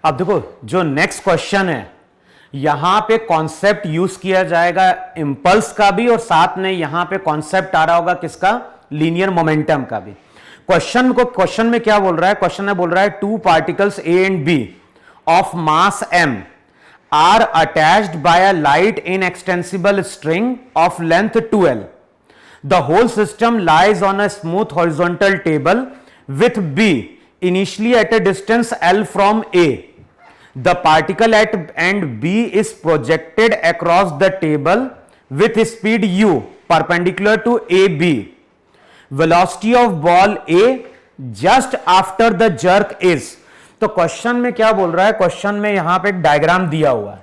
अब देखो जो नेक्स्ट क्वेश्चन है, यहां पे कॉन्सेप्ट यूज किया जाएगा इंपल्स का भी, और साथ में यहां पे कॉन्सेप्ट आ रहा होगा किसका, लीनियर मोमेंटम का भी। क्वेश्चन में क्या बोल रहा है, क्वेश्चन में बोल रहा है two particles A and B of mass M are attached by a light inextensible string of length 2L. The whole system lies on a smooth horizontal table with B initially at a distance L from A. The particle at end B is projected across the table with speed u perpendicular to AB. Velocity of ball A just after the jerk is. तो question में क्या बोल रहा है, question में यहां पे एक डायग्राम दिया हुआ है,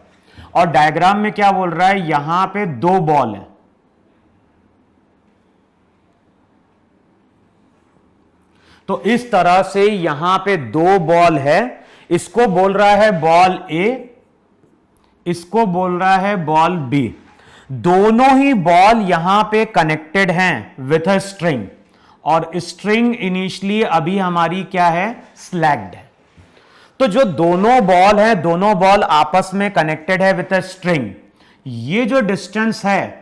और डायग्राम में क्या बोल रहा है, यहां पे दो बॉल है। तो इस तरह से यहां पे दो बॉल है, इसको बोल रहा है बॉल ए, इसको बोल रहा है बॉल बी। दोनों ही बॉल यहां पे कनेक्टेड हैं विथ अ स्ट्रिंग, और स्ट्रिंग इनिशियली अभी हमारी क्या है, स्लैग्ड है। तो जो दोनों बॉल है, दोनों बॉल आपस में कनेक्टेड है विथ अ स्ट्रिंग। ये जो डिस्टेंस है,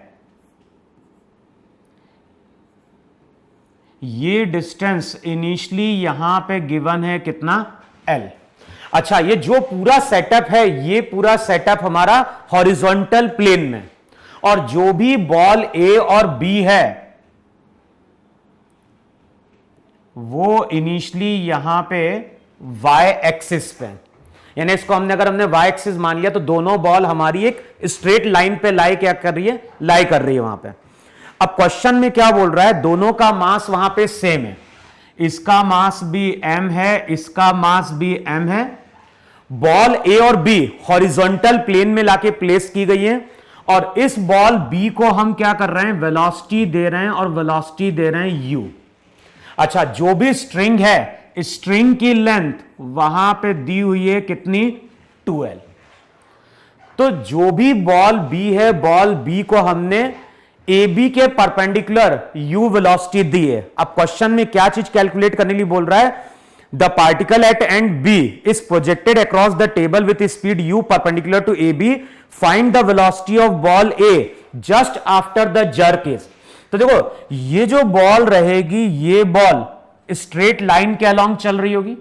ये डिस्टेंस इनिशियली यहां पे गिवन है कितना, L। अच्छा, ये जो पूरा सेटअप है, ये पूरा सेटअप हमारा हॉरिजॉन्टल प्लेन में, और जो भी बॉल A और B है वो इनिशियली यहां पे y एक्सिस पे, यानी इसको हमने y एक्सिस मान लिया, तो दोनों बॉल हमारी एक स्ट्रेट लाइन पे लाई क्या कर रही है, लाई कर रही है वहां पे। अब क्वेश्चन में क्या बोल रहा है, दोनों का मास वहां पे सेम है, इसका मास भी m है, इसका मास भी m है। बॉल A और B हॉरिजॉन्टल प्लेन में लाके प्लेस की गई है, और इस बॉल B को हम क्या कर रहे हैं, वेलोसिटी दे रहे हैं, और वेलोसिटी दे रहे हैं u। अच्छा, जो भी स्ट्रिंग है, स्ट्रिंग की लेंथ वहां पे दी हुई है कितनी, 2L। तो जो भी बॉल B है, बॉल B को हमने AB के परपेंडिकुलर u वेलोसिटी दी है। अब क्वेश्चन में क्या चीज कैलकुलेट करने के लिए बोल रहा है, the particle at end B is projected across the table with speed u perpendicular to AB, find the velocity of ball A just after the jerk is. तो देखो, ये जो बॉल रहेगी, ये बॉल स्ट्रेट लाइन के along चल रही होगी,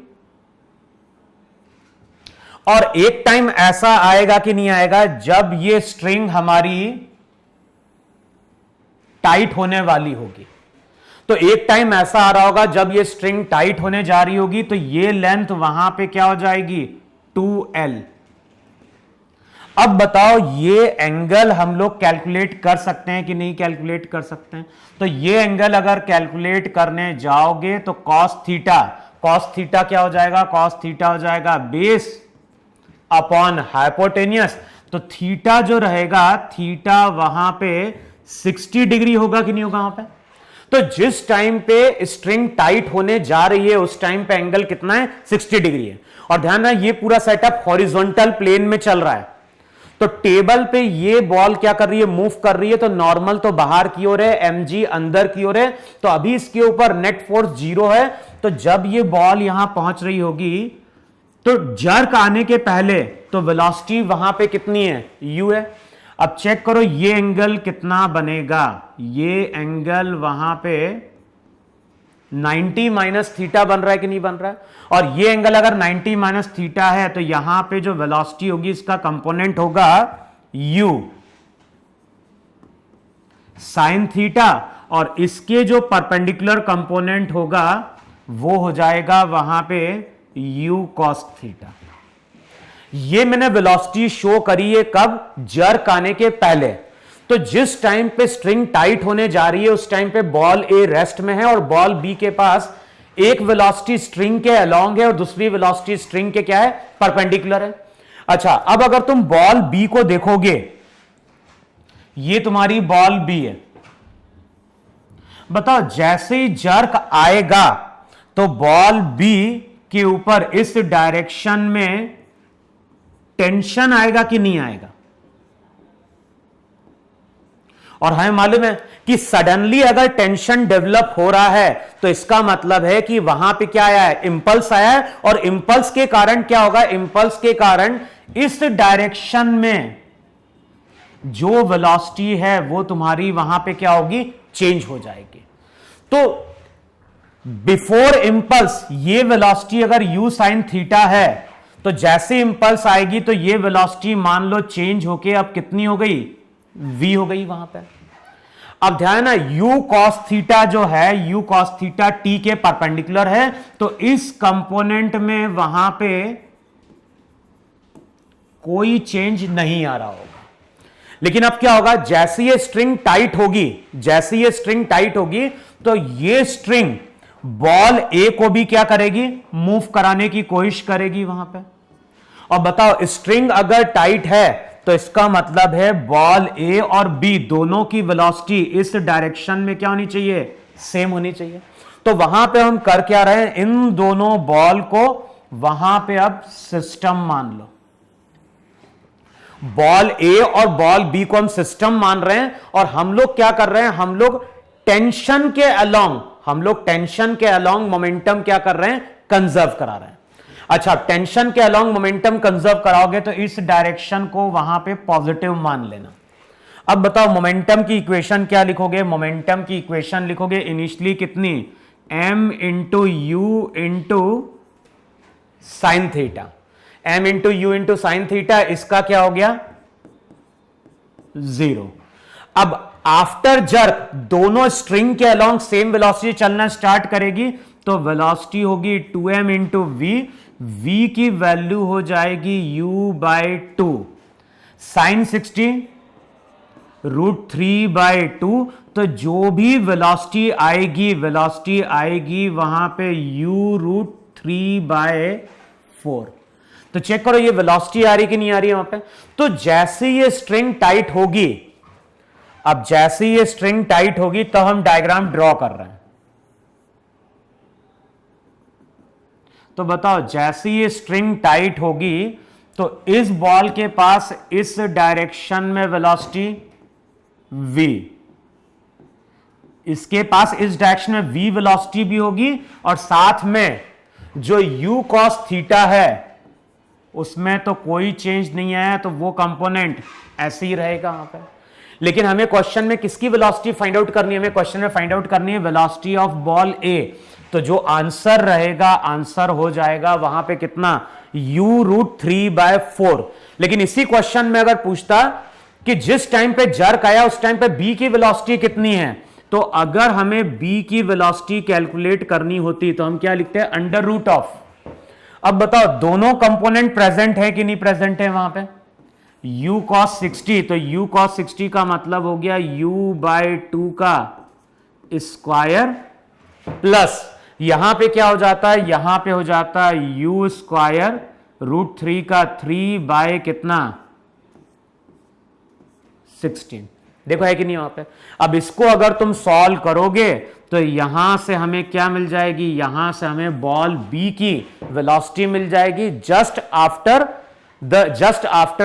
और एक टाइम ऐसा आएगा कि नहीं आएगा, जब ये स्ट्रिंग हमारी टाइट होने वाली होगी। तो एक टाइम ऐसा आ रहा होगा जब ये स्ट्रिंग टाइट होने जा रही होगी, तो ये लेंथ वहां पे क्या हो जाएगी, 2L। अब बताओ, ये एंगल हम लोग कैलकुलेट कर सकते हैं कि नहीं कैलकुलेट कर सकते हैं? तो ये एंगल अगर कैलकुलेट करने जाओगे तो cos थीटा क्या हो जाएगा, cos थीटा हो जाएगा बेस अपॉन हाइपोटेनियस। तो थीटा जो रहेगा, थीटा वहां पे 60 डिग्री होगा कि नहीं होगा वहां पे? तो जिस टाइम पे स्ट्रिंग टाइट होने जा रही है, उस टाइम पे एंगल कितना है, 60 डिग्री है। और ध्यान रहे, ये पूरा सेटअप हॉरिजॉन्टल प्लेन में चल रहा है। तो टेबल पे ये बॉल क्या कर रही है, मूव कर रही है। तो नॉर्मल तो बाहर की ओर है, mg अंदर की ओर है, तो अभी इसके ऊपर नेट फोर्स 0 है। तो जब ये बॉल यहां पहुंच रही होगी, तो जर्क आने के पहले तो वेलोसिटी वहां पे कितनी है, u है। अब चेक करो ये एंगल कितना बनेगा, ये एंगल वहां पे 90 माइनस थीटा बन रहा है कि नहीं बन रहा है? और ये एंगल अगर 90 माइनस थीटा है, तो यहां पे जो वेलोसिटी होगी, इसका कंपोनेंट होगा u साइन थीटा, और इसके जो परपेंडिकुलर कंपोनेंट होगा वो हो जाएगा वहां पे u cos थीटा। ये मैंने वेलोसिटी शो करी है कब, जर्क आने के पहले। तो जिस टाइम पे स्ट्रिंग टाइट होने जा रही है, उस टाइम पे बॉल ए रेस्ट में है, और बॉल बी के पास एक वेलोसिटी स्ट्रिंग के अलोंग है, और दूसरी वेलोसिटी स्ट्रिंग के क्या है, परपेंडिकुलर है। अच्छा, अब अगर तुम बॉल बी को देखोगे, ये तुम्हारी बॉल बी है। बताओ, जैसे ही जर्क आएगा तो बॉल बी के ऊपर इस डायरेक्शन में टेंशन आएगा कि नहीं आएगा? और हमें मालूम है कि सडनली अगर टेंशन डेवलप हो रहा है तो इसका मतलब है कि वहां पे क्या आया है, इंपल्स आया है, और इंपल्स के कारण क्या होगा, इंपल्स के कारण इस डायरेक्शन में जो वेलोसिटी है वो तुम्हारी वहां पे क्या होगी, चेंज हो जाएगी। तो बिफोर इंपल्स ये वेलोसिटी अगर u sin थीटा है, तो जैसे इंपल्स आएगी तो ये वेलोसिटी मान लो चेंज होके अब कितनी हो गई, v हो गई वहां पे। अब ध्यान ना, u cos थीटा जो है, u cos थीटा t के परपेंडिकुलर है, तो इस कंपोनेंट में वहां पे कोई चेंज नहीं आ रहा होगा। लेकिन अब क्या होगा, जैसे ये स्ट्रिंग टाइट होगी, जैसे ये स्ट्रिंग टाइट होगी, तो ये स्ट्रिंग बॉल ए को भी क्या करेगी, मूव कराने की कोशिश करेगी वहां पे। और बताओ, स्ट्रिंग अगर टाइट है तो इसका मतलब है बॉल ए और बी दोनों की वेलोसिटी इस डायरेक्शन में क्या होनी चाहिए, सेम होनी चाहिए। तो वहां पे हम कर क्या रहे हैं, इन दोनों बॉल को वहां पे अब सिस्टम मान लो, बॉल ए और बॉल बी को हम सिस्टम मान रहे हैं, और हम लोग क्या कर रहे हैं, हम लोग टेंशन के अलोंग मोमेंटम क्या कर रहे हैं, कंजर्व करा रहे हैं। अच्छा, टेंशन के अलोंग मोमेंटम कंजर्व कराओगे तो इस डायरेक्शन को वहां पे पॉजिटिव मान लेना। अब बताओ मोमेंटम की इक्वेशन क्या लिखोगे, मोमेंटम की इक्वेशन लिखोगे इनिशियली कितनी, m into you into sine theta, m into you into sine theta, इसका क्या हो गया 0। अब आफ्टर जर्क दोनों स्ट्रिंग के अलोंग सेम वेलोसिटी चलना स्टार्ट करेगी, तो वेलोसिटी होगी 2m इंटू v की वैल्यू हो जाएगी u/2, साइन 60 √3/2। तो जो भी वेलोसिटी आएगी वहां पे u√3/4। तो चेक करो ये वेलोसिटी आ रही कि नहीं आ रही है वहां पे। तो जैसे ये स्ट्रिंग टाइट होगी, अब जैसे ये स्ट्रिंग टाइट होगी तो हम डायग्राम ड्रॉ कर रहे हैं। तो बताओ, जैसे ये स्ट्रिंग टाइट होगी तो इस बॉल के पास इस डायरेक्शन में वेलोसिटी v, इसके पास इस डायरेक्शन में v वेलोसिटी भी होगी, और साथ में जो u cos थीटा है उसमें तो कोई चेंज नहीं आया, तो वो कंपोनेंट ऐसे ही रहेगा वहां पे। लेकिन हमें क्वेश्चन में किसकी वेलोसिटी फाइंड आउट करनी है, हमें क्वेश्चन में फाइंड आउट करनी है वेलोसिटी ऑफ बॉल ए। तो जो आंसर रहेगा, आंसर हो जाएगा वहां पे कितना, u√3/4। लेकिन इसी क्वेश्चन में अगर पूछता कि जिस टाइम पे जर्क आया उस टाइम पे बी की वेलोसिटी कितनी है, तो अगर हमें बी की वेलोसिटी कैलकुलेट करनी होती तो हम क्या लिखते हैं, अंडर रूट ऑफ। अब बताओ, दोनों कंपोनेंट प्रेजेंट है कि नहीं प्रेजेंट है वहां पे, u cos 60, तो u cos 60 का मतलब हो गया u/2 का स्क्वायर, प्लस यहां पे क्या हो जाता है, यहां पे हो जाता है u स्क्वायर √3 का 3 कितना 16। देखो है कि नहीं वहां पे। अब इसको अगर तुम सॉल्व करोगे तो यहां से हमें क्या मिल जाएगी, यहां से हमें बॉल बी की वेलोसिटी मिल जाएगी just after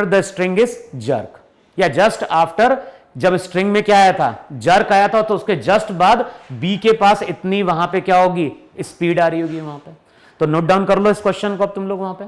the string is jerk, या जस्ट आफ्टर, जब स्ट्रिंग में क्या आया था, जर्क आया था, तो उसके जस्ट बाद बी के पास इतनी वहां पे क्या होगी, स्पीड आ रही होगी वहां पे। तो नोट डाउन कर लो इस क्वेश्चन को अब तुम लोग वहां पे।